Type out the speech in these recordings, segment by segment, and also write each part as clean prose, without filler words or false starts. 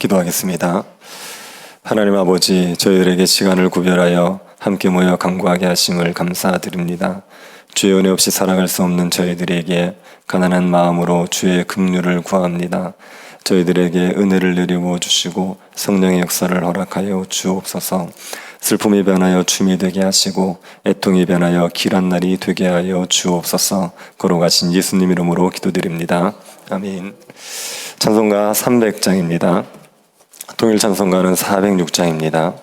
기도하겠습니다. 하나님 아버지, 저희들에게 시간을 구별하여 함께 모여 간구하게 하심을 감사드립니다. 주의 은혜 없이 살아갈 수 없는 저희들에게 가난한 마음으로 주의 긍휼을 구합니다. 저희들에게 은혜를 내리워 주시고 성령의 역사를 허락하여 주옵소서. 슬픔이 변하여 춤이 되게 하시고 애통이 변하여 길한 날이 되게 하여 주옵소서. 걸어가신 예수님 이름으로 기도드립니다. 아멘. 찬송가 300장입니다. 통일 찬송가는 406장입니다.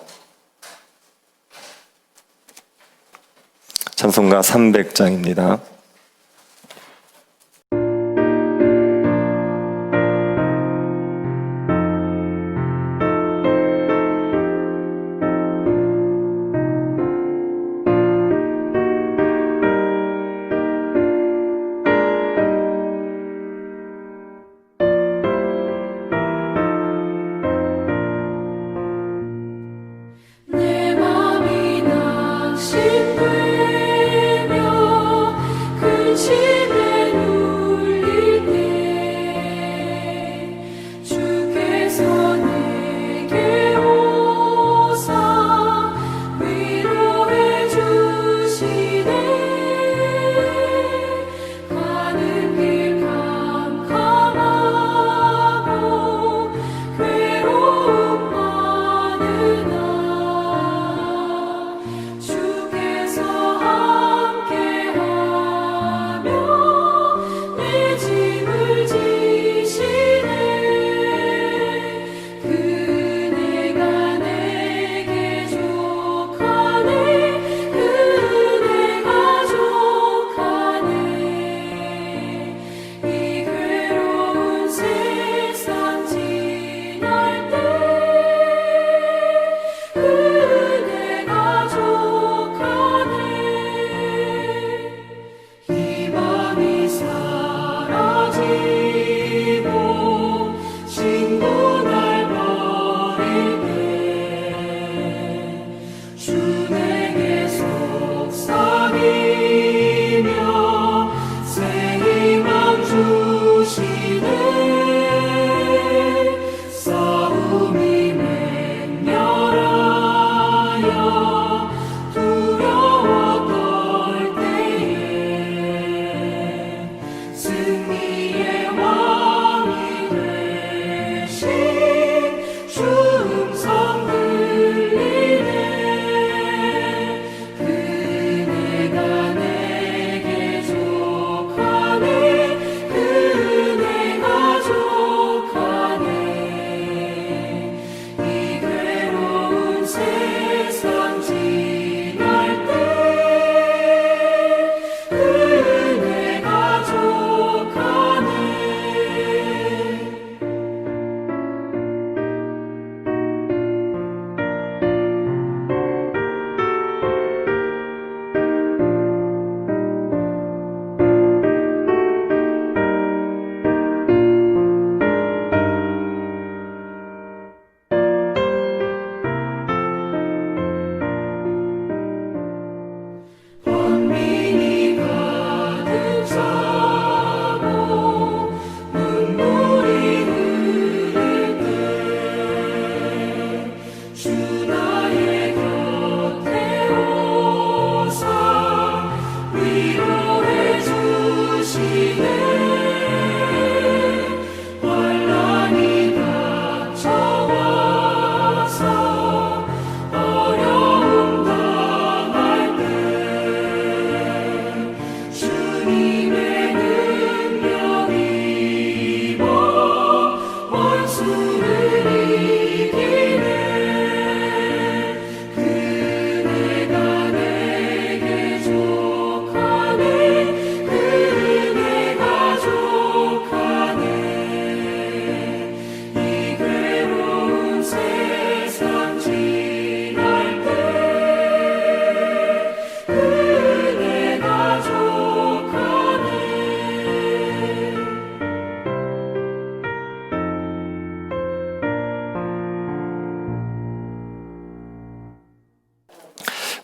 찬송가 300장입니다.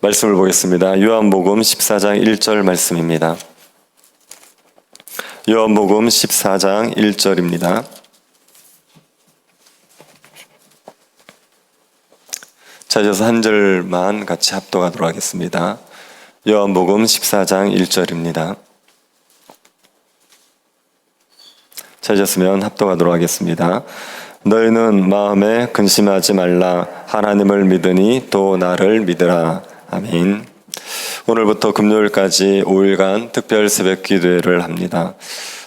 말씀을 보겠습니다. 요한복음 14장 1절 말씀입니다. 요한복음 14장 1절입니다. 찾아서 한 절만 같이 합독하도록 하겠습니다. 요한복음 14장 1절입니다. 찾았으면 합독하도록 하겠습니다. 너희는 마음에 근심하지 말라. 하나님을 믿으니 또 나를 믿으라. 아멘. 오늘부터 금요일까지 5일간 특별 새벽 기도회를 합니다.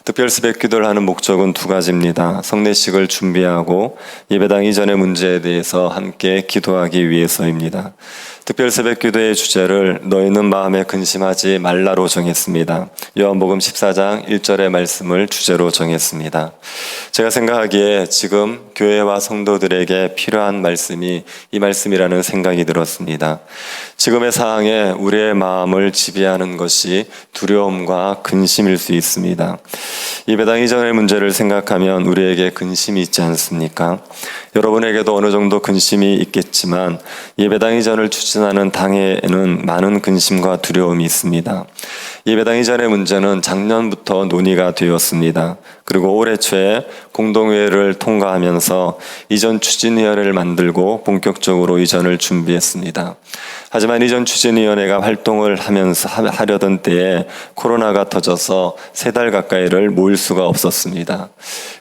특별 새벽 기도를 하는 목적은 두 가지입니다. 성례식을 준비하고 예배당 이전의 문제에 대해서 함께 기도하기 위해서입니다. 특별 새벽 기도의 주제를 너희는 마음에 근심하지 말라로 정했습니다. 요한복음 14장 1절의 말씀을 주제로 정했습니다. 제가 생각하기에 지금 교회와 성도들에게 필요한 말씀이 이 말씀이라는 생각이 들었습니다. 지금의 상황에 우리의 마음을 지배하는 것이 두려움과 근심일 수 있습니다. 예배당 이전의 문제를 생각하면 우리에게 근심이 있지 않습니까? 여러분에게도 어느 정도 근심이 있겠지만 예배당 이전을 추진하는 당에는 많은 근심과 두려움이 있습니다. 예배당 이전의 문제는 작년부터 논의가 되었습니다. 그리고 올해 초에 공동회의를 통과하면서 이전 추진위원회를 만들고 본격적으로 이전을 준비했습니다. 하지만 이전 추진위원회가 활동을 하려던 때에 코로나가 터져서 3달 가까이를 모일 수가 없었습니다.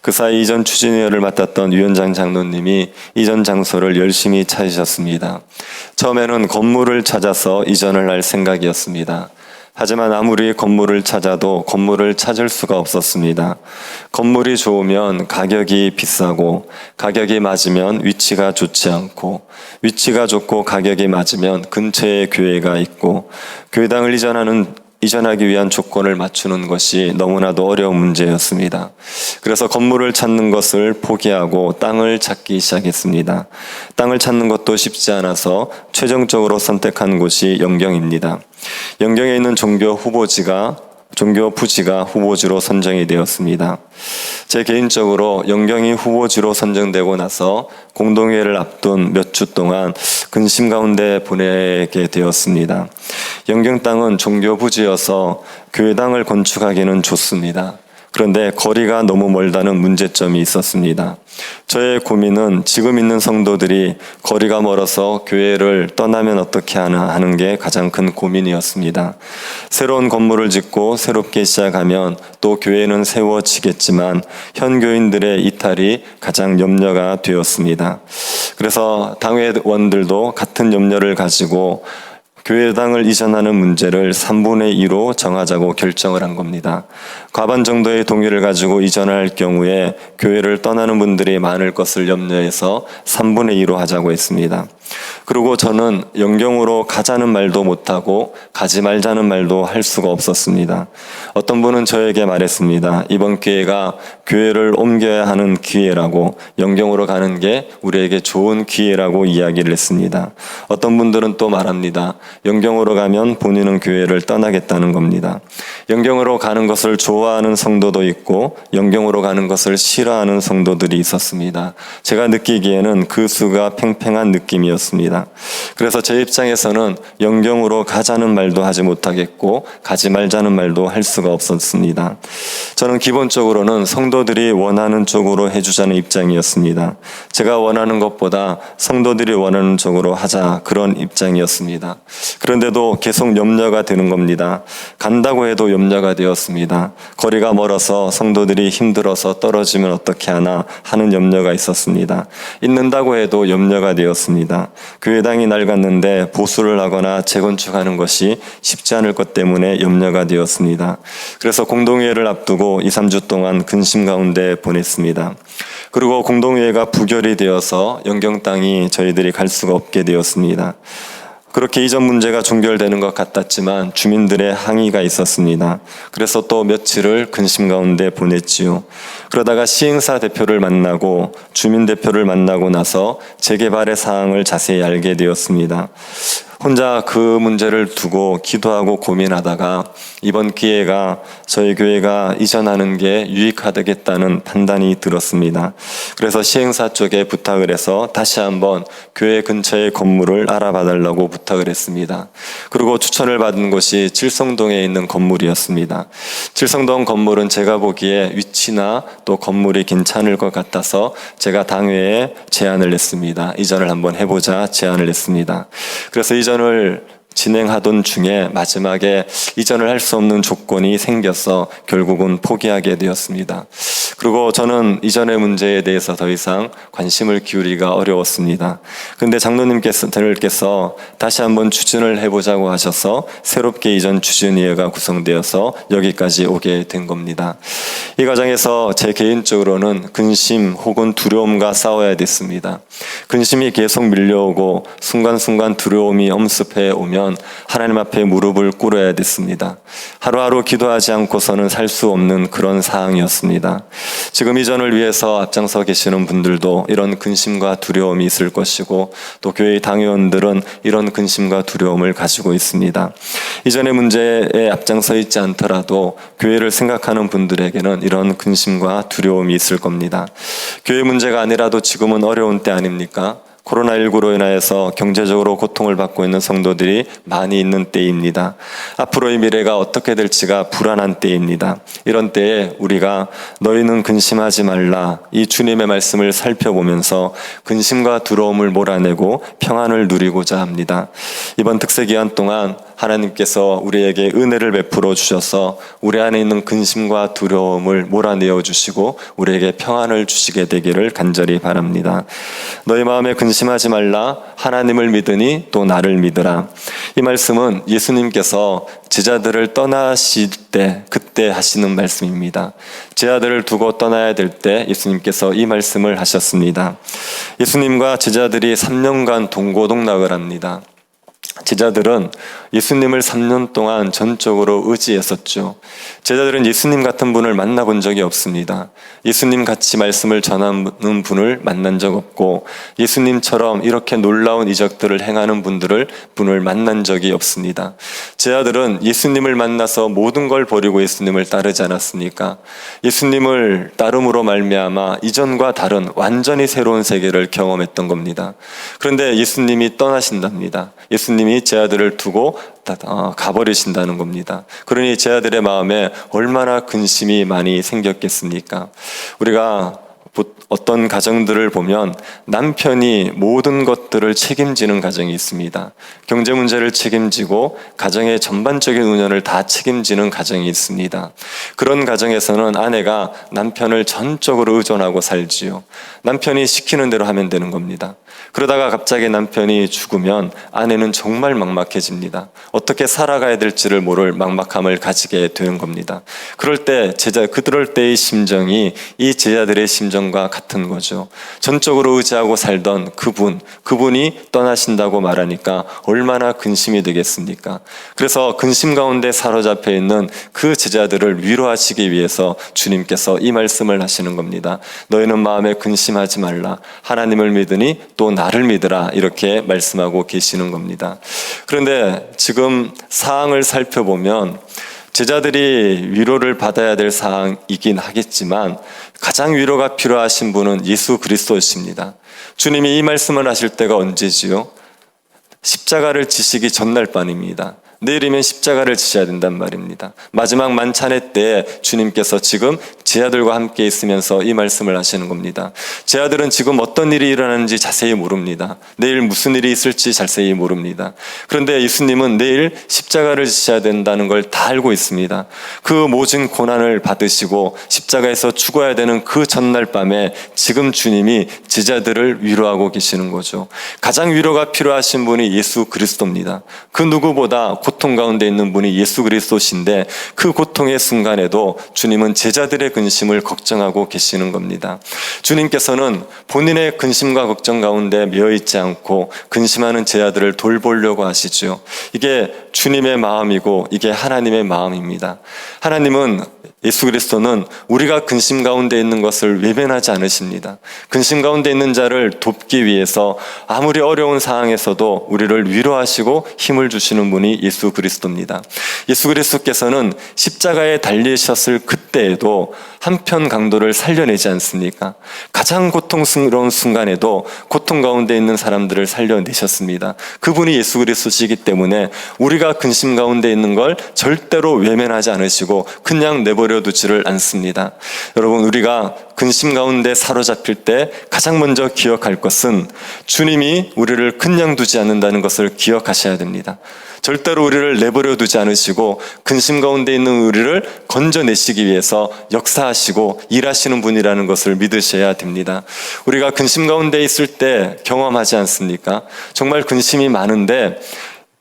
그 사이 이전 추진위원회를 맡았던 위원장 장로님이 이전 장소를 열심히 찾으셨습니다. 처음에는 건물을 찾아서 이전을 할 생각이었습니다. 하지만 아무리 건물을 찾아도 건물을 찾을 수가 없었습니다. 건물이 좋으면 가격이 비싸고 가격이 맞으면 위치가 좋지 않고 위치가 좋고 가격이 맞으면 근처에 교회가 있고 교회당을 이전하기 위한 조건을 맞추는 것이 너무나도 어려운 문제였습니다. 그래서 건물을 찾는 것을 포기하고 땅을 찾기 시작했습니다. 땅을 찾는 것도 쉽지 않아서 최종적으로 선택한 곳이 영경입니다. 영경에 있는 종교 부지가 후보지로 선정이 되었습니다. 제 개인적으로 영경이 후보지로 선정되고 나서 공동회의를 앞둔 몇 주 동안 근심 가운데 보내게 되었습니다. 영경 땅은 종교 부지여서 교회당을 건축하기는 좋습니다. 그런데 거리가 너무 멀다는 문제점이 있었습니다. 저의 고민은 지금 있는 성도들이 거리가 멀어서 교회를 떠나면 어떻게 하나 하는 게 가장 큰 고민이었습니다. 새로운 건물을 짓고 새롭게 시작하면 또 교회는 세워지겠지만 현 교인들의 이탈이 가장 염려가 되었습니다. 그래서 당회원들도 같은 염려를 가지고 교회당을 이전하는 문제를 3분의 2로 정하자고 결정을 한 겁니다. 과반 정도의 동의를 가지고 이전할 경우에 교회를 떠나는 분들이 많을 것을 염려해서 3분의 2로 하자고 했습니다. 그리고 저는 영경으로 가자는 말도 못하고 가지 말자는 말도 할 수가 없었습니다. 어떤 분은 저에게 말했습니다. 이번 기회가 교회를 옮겨야 하는 기회라고, 영경으로 가는 게 우리에게 좋은 기회라고 이야기를 했습니다. 어떤 분들은 또 말합니다. 영경으로 가면 본인은 교회를 떠나겠다는 겁니다. 영경으로 가는 것을 좋아하는 성도도 있고 영경으로 가는 것을 싫어하는 성도들이 있었습니다. 제가 느끼기에는 그 수가 팽팽한 느낌이었습니다. 그래서 제 입장에서는 영경으로 가자는 말도 하지 못하겠고 가지 말자는 말도 할 수가 없었습니다. 저는 기본적으로는 성도들이 원하는 쪽으로 해주자는 입장이었습니다. 제가 원하는 것보다 성도들이 원하는 쪽으로 하자, 그런 입장이었습니다. 그런데도 계속 염려가 되는 겁니다. 간다고 해도 염려가 되었습니다. 거리가 멀어서 성도들이 힘들어서 떨어지면 어떻게 하나 하는 염려가 있었습니다. 있는다고 해도 염려가 되었습니다. 교회당이 낡았는데 보수를 하거나 재건축하는 것이 쉽지 않을 것 때문에 염려가 되었습니다. 그래서 공동회의를 앞두고 2, 3주 동안 근심 가운데 보냈습니다. 그리고 공동회의가 부결이 되어서 영경 땅이 저희들이 갈 수가 없게 되었습니다. 그렇게 이전 문제가 종결되는 것 같았지만 주민들의 항의가 있었습니다. 그래서 또 며칠을 근심 가운데 보냈지요. 그러다가 시행사 대표를 만나고 주민 대표를 만나고 나서 재개발의 사항을 자세히 알게 되었습니다. 혼자 그 문제를 두고 기도하고 고민하다가 이번 기회가 저희 교회가 이전하는 게 유익하겠다는 판단이 들었습니다. 그래서 시행사 쪽에 부탁을 해서 다시 한번 교회 근처의 건물을 알아봐 달라고 부탁을 했습니다. 그리고 추천을 받은 곳이 칠성동에 있는 건물이었습니다. 칠성동 건물은 제가 보기에 위치나 또 건물이 괜찮을 것 같아서 제가 당회에 제안을 했습니다. 이전을 한번 해보자 제안을 했습니다. 그래서 이전을 진행하던 중에 마지막에 이전을 할 수 없는 조건이 생겨서 결국은 포기하게 되었습니다. 그리고 저는 이전의 문제에 대해서 더 이상 관심을 기울이기가 어려웠습니다. 그런데 장로님께서 다시 한번 추진을 해보자고 하셔서 새롭게 이전 추진위회가 구성되어서 여기까지 오게 된 겁니다. 이 과정에서 제 개인적으로는 근심 혹은 두려움과 싸워야 됐습니다. 근심이 계속 밀려오고 순간순간 두려움이 엄습해 오면 하나님 앞에 무릎을 꿇어야 됐습니다. 하루하루 기도하지 않고서는 살 수 없는 그런 상황이었습니다. 지금 이전을 위해서 앞장서 계시는 분들도 이런 근심과 두려움이 있을 것이고 또 교회의 당회원들은 이런 근심과 두려움을 가지고 있습니다. 이전의 문제에 앞장서 있지 않더라도 교회를 생각하는 분들에게는 이런 근심과 두려움이 있을 겁니다. 교회 문제가 아니라도 지금은 어려운 때 아닙니까? 코로나19로 인하여서 경제적으로 고통을 받고 있는 성도들이 많이 있는 때입니다. 앞으로의 미래가 어떻게 될지가 불안한 때입니다. 이런 때에 우리가 너희는 근심하지 말라 이 주님의 말씀을 살펴보면서 근심과 두려움을 몰아내고 평안을 누리고자 합니다. 이번 특세기간 동안 하나님께서 우리에게 은혜를 베풀어 주셔서 우리 안에 있는 근심과 두려움을 몰아내어 주시고 우리에게 평안을 주시게 되기를 간절히 바랍니다. 너희 마음에 근심하지 말라 하나님을 믿으니 또 나를 믿으라. 이 말씀은 예수님께서 제자들을 떠나실 때 그때 하시는 말씀입니다. 제자들을 두고 떠나야 될 때 예수님께서 이 말씀을 하셨습니다. 예수님과 제자들이 3년간 동고동락을 합니다. 제자들은 예수님을 3년 동안 전적으로 의지했었죠. 제자들은 예수님 같은 분을 만나본 적이 없습니다. 예수님 같이 말씀을 전하는 분을 만난 적 없고 예수님처럼 이렇게 놀라운 이적들을 행하는 분을 만난 적이 없습니다. 제자들은 예수님을 만나서 모든 걸 버리고 예수님을 따르지 않았습니까? 예수님을 따름으로 말미암아 이전과 다른 완전히 새로운 세계를 경험했던 겁니다. 그런데 예수님이 떠나신답니다. 예수님이 제자들을 두고 가버리신다는 겁니다. 그러니 제자들의 마음에 얼마나 근심이 많이 생겼겠습니까? 우리가 어떤 가정들을 보면 남편이 모든 것들을 책임지는 가정이 있습니다. 경제 문제를 책임지고 가정의 전반적인 운영을 다 책임지는 가정이 있습니다. 그런 가정에서는 아내가 남편을 전적으로 의존하고 살지요. 남편이 시키는 대로 하면 되는 겁니다. 그러다가 갑자기 남편이 죽으면 아내는 정말 막막해집니다. 어떻게 살아가야 될지를 모를 막막함을 가지게 되는 겁니다. 그럴 때의 심정이 이 제자들의 심정과 같은 거죠. 전적으로 의지하고 살던 그분이 떠나신다고 말하니까 얼마나 근심이 되겠습니까? 그래서 근심 가운데 사로잡혀 있는 그 제자들을 위로하시기 위해서 주님께서 이 말씀을 하시는 겁니다. 너희는 마음에 근심하지 말라. 하나님을 믿으니 또 나를 믿으라. 이렇게 말씀하고 계시는 겁니다. 그런데 지금 상황을 살펴보면 제자들이 위로를 받아야 될 상황이긴 하겠지만 가장 위로가 필요하신 분은 예수 그리스도이십니다. 주님이 이 말씀을 하실 때가 언제지요? 십자가를 지시기 전날 밤입니다. 내일이면 십자가를 지셔야 된단 말입니다. 마지막 만찬의 때에 주님께서 지금 제자들과 함께 있으면서 이 말씀을 하시는 겁니다. 제자들은 지금 어떤 일이 일어나는지 자세히 모릅니다. 내일 무슨 일이 있을지 자세히 모릅니다. 그런데 예수님은 내일 십자가를 지셔야 된다는 걸 다 알고 있습니다. 그 모든 고난을 받으시고 십자가에서 죽어야 되는 그 전날 밤에 지금 주님이 제자들을 위로하고 계시는 거죠. 가장 위로가 필요하신 분이 예수 그리스도입니다. 그 누구보다 고통 가운데 있는 분이 예수 그리스도신데 그 고통의 순간에도 주님은 제자들의 근심을 걱정하고 계시는 겁니다. 주님께서는 본인의 근심과 걱정 가운데 매여있지 않고 근심하는 제자들을 돌보려고 하시죠. 이게 주님의 마음이고 이게 하나님의 마음입니다. 하나님은 예수 그리스도는 우리가 근심 가운데 있는 것을 외면하지 않으십니다. 근심 가운데 있는 자를 돕기 위해서 아무리 어려운 상황에서도 우리를 위로하시고 힘을 주시는 분이 예수 그리스도입니다. 예수 그리스도께서는 십자가에 달리셨을 그때에도 한편 강도를 살려내지 않습니까? 가장 고통스러운 순간에도 고통 가운데 있는 사람들을 살려내셨습니다. 그분이 예수 그리스도시기 때문에 우리가 근심 가운데 있는 걸 절대로 외면하지 않으시고 그냥 내버려 두지를 않습니다. 여러분, 우리가 근심 가운데 사로잡힐 때 가장 먼저 기억할 것은 주님이 우리를 그냥 두지 않는다는 것을 기억하셔야 됩니다. 절대로 우리를 내버려 두지 않으시고 근심 가운데 있는 우리를 건져내시기 위해서 역사하시고 일하시는 분이라는 것을 믿으셔야 됩니다. 우리가 근심 가운데 있을 때 경험하지 않습니까? 정말 근심이 많은데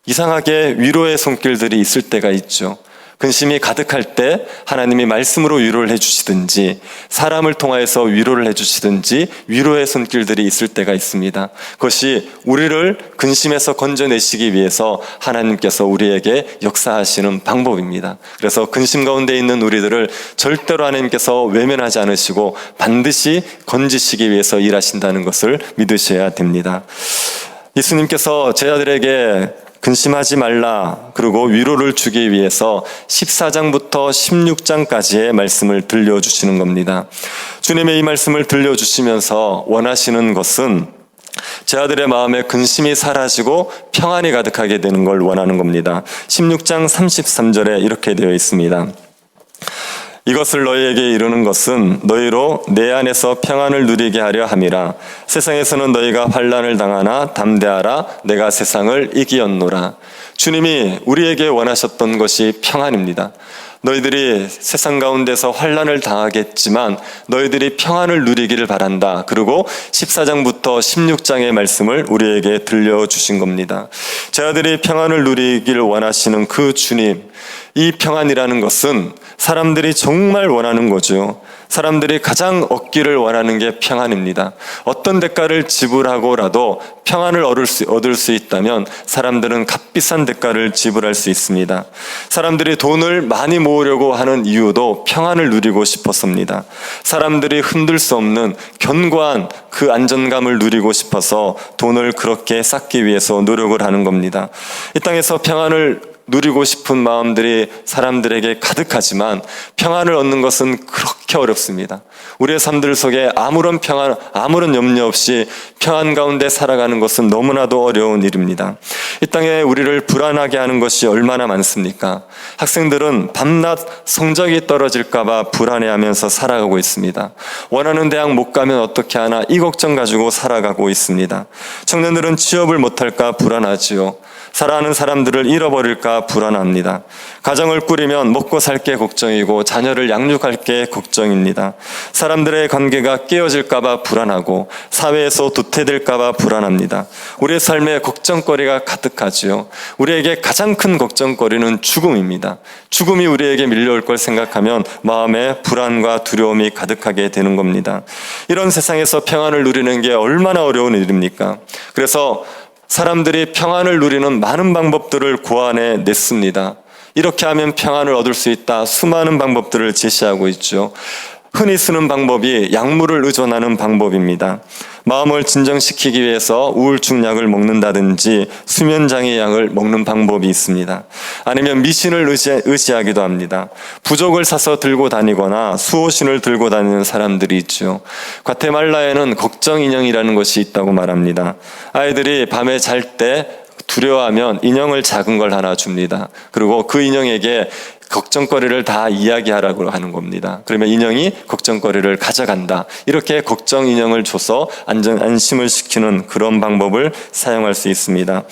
이상하게 위로의 손길들이 있을 때가 있죠. 근심이 가득할 때 하나님이 말씀으로 위로를 해주시든지 사람을 통하여서 위로를 해주시든지 위로의 손길들이 있을 때가 있습니다. 그것이 우리를 근심에서 건져내시기 위해서 하나님께서 우리에게 역사하시는 방법입니다. 그래서 근심 가운데 있는 우리들을 절대로 하나님께서 외면하지 않으시고 반드시 건지시기 위해서 일하신다는 것을 믿으셔야 됩니다. 예수님께서 제자들에게 근심하지 말라, 그리고 위로를 주기 위해서 14장부터 16장까지의 말씀을 들려주시는 겁니다. 주님의 이 말씀을 들려주시면서 원하시는 것은 제자들의 마음에 근심이 사라지고 평안이 가득하게 되는 걸 원하는 겁니다. 16장 33절에 이렇게 되어 있습니다. 이것을 너희에게 이르는 것은 너희로 내 안에서 평안을 누리게 하려 함이라. 세상에서는 너희가 환난을 당하나 담대하라. 내가 세상을 이기었노라. 주님이 우리에게 원하셨던 것이 평안입니다. 너희들이 세상 가운데서 환난을 당하겠지만 너희들이 평안을 누리기를 바란다. 그리고 14장부터 16장의 말씀을 우리에게 들려주신 겁니다. 제자들이 평안을 누리기를 원하시는 그 주님, 이 평안이라는 것은 사람들이 정말 원하는 거죠. 사람들이 가장 얻기를 원하는 게 평안입니다. 어떤 대가를 지불하고라도 평안을 얻을 수 있다면 사람들은 값비싼 대가를 지불할 수 있습니다. 사람들이 돈을 많이 모으려고 하는 이유도 평안을 누리고 싶었습니다. 사람들이 흔들 수 없는 견고한 그 안전감을 누리고 싶어서 돈을 그렇게 쌓기 위해서 노력을 하는 겁니다. 이 땅에서 평안을 누리고 싶은 마음들이 사람들에게 가득하지만 평안을 얻는 것은 그렇게 어렵습니다. 우리의 삶들 속에 아무런 평안, 아무런 염려 없이 평안 가운데 살아가는 것은 너무나도 어려운 일입니다. 이 땅에 우리를 불안하게 하는 것이 얼마나 많습니까? 학생들은 밤낮 성적이 떨어질까봐 불안해하면서 살아가고 있습니다. 원하는 대학 못 가면 어떻게 하나 이 걱정 가지고 살아가고 있습니다. 청년들은 취업을 못할까 불안하지요. 사랑하는 사람들을 잃어버릴까 불안합니다. 가정을 꾸리면 먹고 살 게 걱정이고 자녀를 양육할 게 걱정입니다. 사람들의 관계가 깨어질까 봐 불안하고 사회에서 도태될까 봐 불안합니다. 우리의 삶에 걱정거리가 가득하지요. 우리에게 가장 큰 걱정거리는 죽음입니다. 죽음이 우리에게 밀려올 걸 생각하면 마음에 불안과 두려움이 가득하게 되는 겁니다. 이런 세상에서 평안을 누리는 게 얼마나 어려운 일입니까? 그래서 사람들이 평안을 누리는 많은 방법들을 고안해 냈습니다. 이렇게 하면 평안을 얻을 수 있다. 수많은 방법들을 제시하고 있죠. 흔히 쓰는 방법이 약물을 의존하는 방법입니다. 마음을 진정시키기 위해서 우울증 약을 먹는다든지 수면장애 약을 먹는 방법이 있습니다. 아니면 미신을 의지하기도 합니다. 부적을 사서 들고 다니거나 수호신을 들고 다니는 사람들이 있죠. 과테말라에는 걱정 인형이라는 것이 있다고 말합니다. 아이들이 밤에 잘 때 두려워하면 인형을 작은 걸 하나 줍니다. 그리고 그 인형에게 걱정거리를 다 이야기하라고 하는 겁니다. 그러면 인형이 걱정거리를 가져간다. 이렇게 걱정 인형을 줘서 안심을 시키는 그런 방법을 사용할 수 있습니다.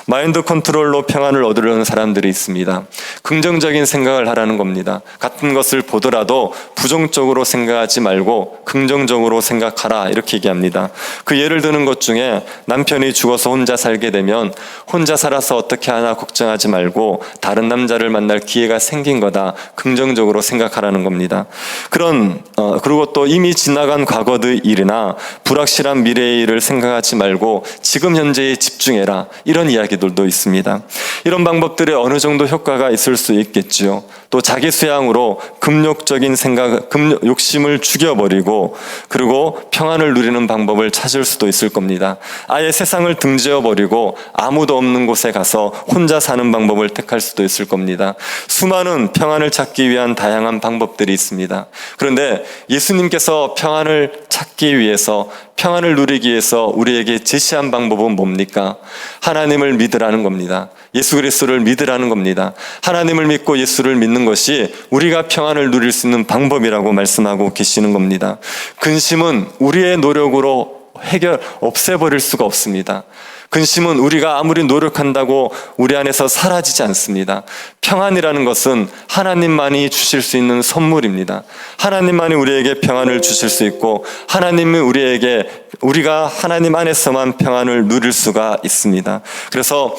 마인드 컨트롤로 평안을 얻으려는 사람들이 있습니다. 긍정적인 생각을 하라는 겁니다. 같은 것을 보더라도 부정적으로 생각하지 말고 긍정적으로 생각하라, 이렇게 얘기합니다. 그 예를 드는 것 중에 남편이 죽어서 혼자 살게 되면 혼자 살아서 어떻게 하나 걱정하지 말고 다른 남자를 만날 기회가 생긴 있는 거다, 긍정적으로 생각하라는 겁니다. 그리고 또 이미 지나간 과거의 일이나 불확실한 미래의 일을 생각하지 말고 지금 현재에 집중해라, 이런 이야기들도 있습니다. 이런 방법들이 어느 정도 효과가 있을 수 있겠지요. 또 자기 수양으로 금욕적인 생각, 욕심을 죽여버리고 그리고 평안을 누리는 방법을 찾을 수도 있을 겁니다. 아예 세상을 등지어버리고 아무도 없는 곳에 가서 혼자 사는 방법을 택할 수도 있을 겁니다. 수많은 평안을 찾기 위한 다양한 방법들이 있습니다. 그런데 예수님께서 평안을 찾기 위해서, 평안을 누리기 위해서 우리에게 제시한 방법은 뭡니까? 하나님을 믿으라는 겁니다. 예수 그리스도를 믿으라는 겁니다. 하나님을 믿고 예수를 믿는 것이 우리가 평안을 누릴 수 있는 방법이라고 말씀하고 계시는 겁니다. 근심은 우리의 노력으로 없애버릴 수가 없습니다. 근심은 우리가 아무리 노력한다고 우리 안에서 사라지지 않습니다. 평안이라는 것은 하나님만이 주실 수 있는 선물입니다. 하나님만이 우리에게 평안을 주실 수 있고, 하나님이 우리가 하나님 안에서만 평안을 누릴 수가 있습니다. 그래서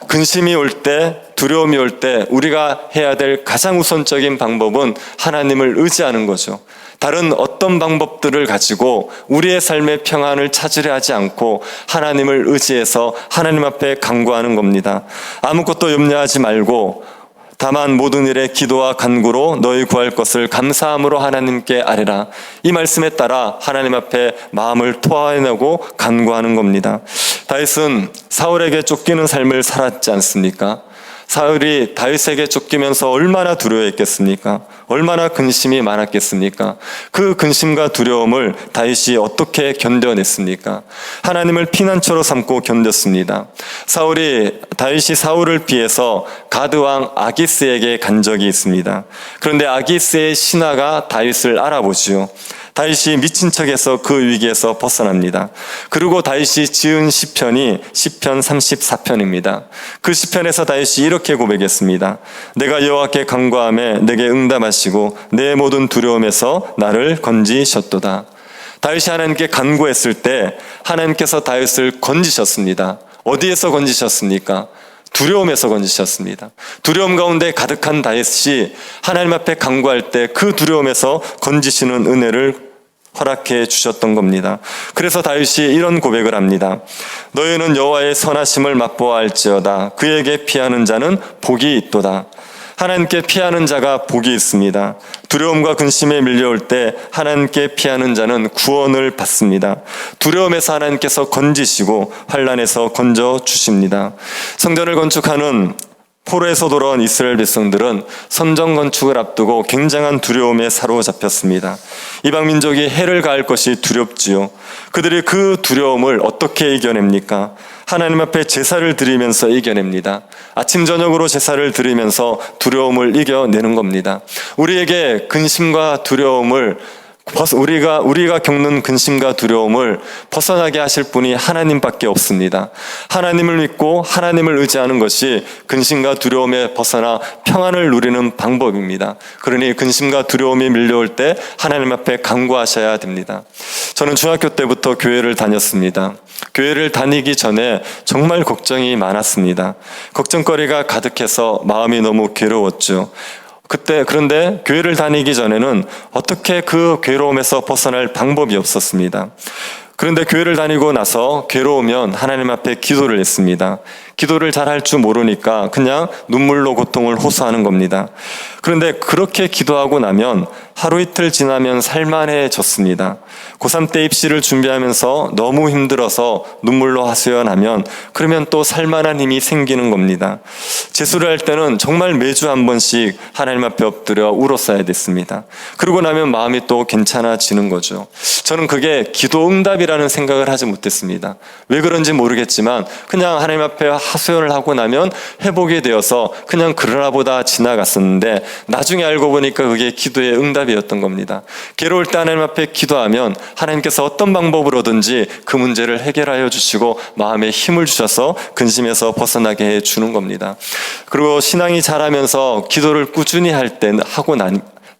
근심이 올 때, 두려움이 올 때 우리가 해야 될 가장 우선적인 방법은 하나님을 의지하는 거죠. 다른 어떤 방법들을 가지고 우리의 삶의 평안을 찾으려 하지 않고 하나님을 의지해서 하나님 앞에 간구하는 겁니다. 아무것도 염려하지 말고 다만 모든 일에 기도와 간구로 너희 구할 것을 감사함으로 하나님께 아뢰라. 이 말씀에 따라 하나님 앞에 마음을 토해내고 간구하는 겁니다. 다윗은 사울에게 쫓기는 삶을 살았지 않습니까? 사울이 다윗에게 쫓기면서 얼마나 두려워했겠습니까? 얼마나 근심이 많았겠습니까? 그 근심과 두려움을 다윗이 어떻게 견뎌냈습니까? 하나님을 피난처로 삼고 견뎠습니다. 다윗이 사울을 피해서 가드왕 아기스에게 간 적이 있습니다. 그런데 아기스의 신하가 다윗을 알아보지요. 다윗이 미친 척해서 그 위기에서 벗어납니다. 그리고 다윗이 지은 시편이 시편 34편입니다. 그 시편에서 다윗이 이렇게 고백했습니다. 내가 여호와께 간구하매 내게 응답하시고 내 모든 두려움에서 나를 건지셨도다. 다윗이 하나님께 간구했을 때 하나님께서 다윗을 건지셨습니다. 어디에서 건지셨습니까? 두려움에서 건지셨습니다. 두려움 가운데 가득한 다윗이 하나님 앞에 간구할 때 그 두려움에서 건지시는 은혜를 허락해 주셨던 겁니다. 그래서 다윗이 이런 고백을 합니다. 너희는 여호와의 선하심을 맛보아 알지어다. 그에게 피하는 자는 복이 있도다. 하나님께 피하는 자가 복이 있습니다. 두려움과 근심에 밀려올 때 하나님께 피하는 자는 구원을 받습니다. 두려움에서 하나님께서 건지시고 환난에서 건져 주십니다. 성전을 건축하는 포로에서 돌아온 이스라엘 백성들은 성전 건축을 앞두고 굉장한 두려움에 사로잡혔습니다. 이방 민족이 해를 가할 것이 두렵지요. 그들이 그 두려움을 어떻게 이겨냅니까? 하나님 앞에 제사를 드리면서 이겨냅니다. 아침 저녁으로 제사를 드리면서 두려움을 이겨내는 겁니다. 우리에게 근심과 두려움을 우리가 겪는 근심과 두려움을 벗어나게 하실 분이 하나님밖에 없습니다. 하나님을 믿고 하나님을 의지하는 것이 근심과 두려움에 벗어나 평안을 누리는 방법입니다. 그러니 근심과 두려움이 밀려올 때 하나님 앞에 간구하셔야 됩니다. 저는 중학교 때부터 교회를 다녔습니다. 교회를 다니기 전에 정말 걱정이 많았습니다. 걱정거리가 가득해서 마음이 너무 괴로웠죠. 그런데 교회를 다니기 전에는 어떻게 그 괴로움에서 벗어날 방법이 없었습니다. 그런데 교회를 다니고 나서 괴로우면 하나님 앞에 기도를 했습니다. 기도를 잘 할 줄 모르니까 그냥 눈물로 고통을 호소하는 겁니다. 그런데 그렇게 기도하고 나면 하루 이틀 지나면 살만해졌습니다. 고3 때 입시를 준비하면서 너무 힘들어서 눈물로 하소연하면 그러면 또 살만한 힘이 생기는 겁니다. 재수를 할 때는 정말 매주 한 번씩 하나님 앞에 엎드려 울었어야 됐습니다. 그러고 나면 마음이 또 괜찮아지는 거죠. 저는 그게 기도 응답이라는 생각을 하지 못했습니다. 왜 그런지 모르겠지만 그냥 하나님 앞에 하소연을 하고 나면 회복이 되어서 그냥 그러나 보다 지나갔었는데 나중에 알고 보니까 그게 기도의 응답이었던 겁니다. 괴로울 때 하나님 앞에 기도하면 하나님께서 어떤 방법으로든지 그 문제를 해결하여 주시고 마음에 힘을 주셔서 근심에서 벗어나게 해주는 겁니다. 그리고 신앙이 자라면서 기도를 꾸준히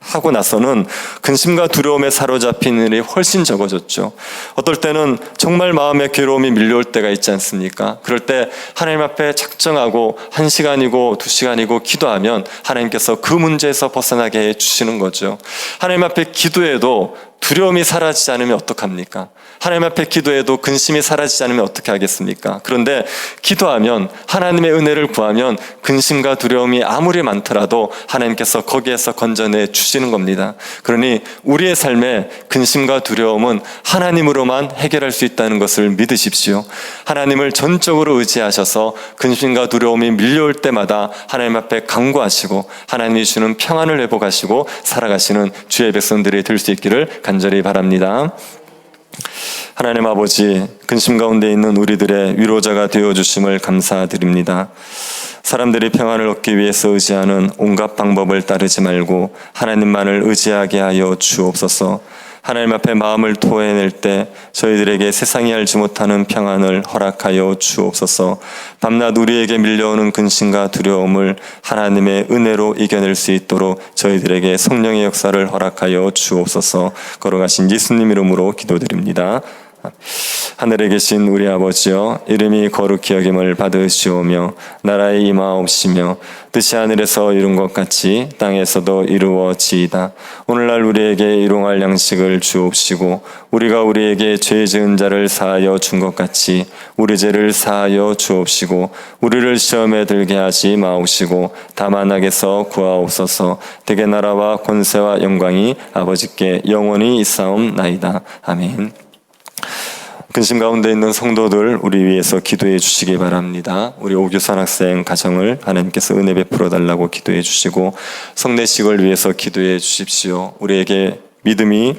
하고 나서는 근심과 두려움에 사로잡힌 일이 훨씬 적어졌죠. 어떨 때는 정말 마음의 괴로움이 밀려올 때가 있지 않습니까? 그럴 때 하나님 앞에 작정하고 1시간이고 2시간이고 기도하면 하나님께서 그 문제에서 벗어나게 해주시는 거죠. 하나님 앞에 기도해도 두려움이 사라지지 않으면 어떡합니까? 하나님 앞에 기도해도 근심이 사라지지 않으면 어떻게 하겠습니까? 그런데 기도하면, 하나님의 은혜를 구하면 근심과 두려움이 아무리 많더라도 하나님께서 거기에서 건져내 주시는 겁니다. 그러니 우리의 삶에 근심과 두려움은 하나님으로만 해결할 수 있다는 것을 믿으십시오. 하나님을 전적으로 의지하셔서 근심과 두려움이 밀려올 때마다 하나님 앞에 간구하시고 하나님이 주는 평안을 회복하시고 살아가시는 주의 백성들이 될 수 있기를 간절히 바랍니다. 하나님 아버지, 근심 가운데 있는 우리들의 위로자가 되어주심을 감사드립니다. 사람들이 평안을 얻기 위해서 의지하는 온갖 방법을 따르지 말고 하나님만을 의지하게 하여 주옵소서. 하나님 앞에 마음을 토해낼 때 저희들에게 세상이 알지 못하는 평안을 허락하여 주옵소서. 밤낮 우리에게 밀려오는 근심과 두려움을 하나님의 은혜로 이겨낼 수 있도록 저희들에게 성령의 역사를 허락하여 주옵소서. 걸어가신 예수님 이름으로 기도드립니다. 하늘에 계신 우리 아버지여, 이름이 거룩히 여김을 받으시오며 나라의 임하옵시며 뜻이 하늘에서 이룬 것 같이 땅에서도 이루어지이다. 오늘날 우리에게 일용할 양식을 주옵시고 우리가 우리에게 죄 지은 자를 사하여 준 것 같이 우리 죄를 사하여 주옵시고 우리를 시험에 들게 하지 마옵시고 다만 악에서 구하옵소서. 대개 나라와 권세와 영광이 아버지께 영원히 있사옵나이다. 아멘. 근심 가운데 있는 성도들 우리 위해서 기도해 주시기 바랍니다. 우리 오규선 학생 가정을 하나님께서 은혜 베풀어 달라고 기도해 주시고 성례식을 위해서 기도해 주십시오. 우리에게 믿음이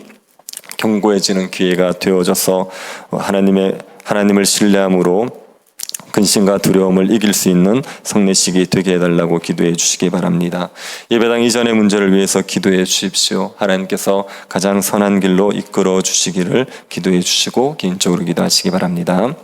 견고해지는 기회가 되어져서 하나님을 신뢰함으로 근심과 두려움을 이길 수 있는 성례식이 되게 해달라고 기도해 주시기 바랍니다. 예배당 이전의 문제를 위해서 기도해 주십시오. 하나님께서 가장 선한 길로 이끌어 주시기를 기도해 주시고 개인적으로 기도하시기 바랍니다.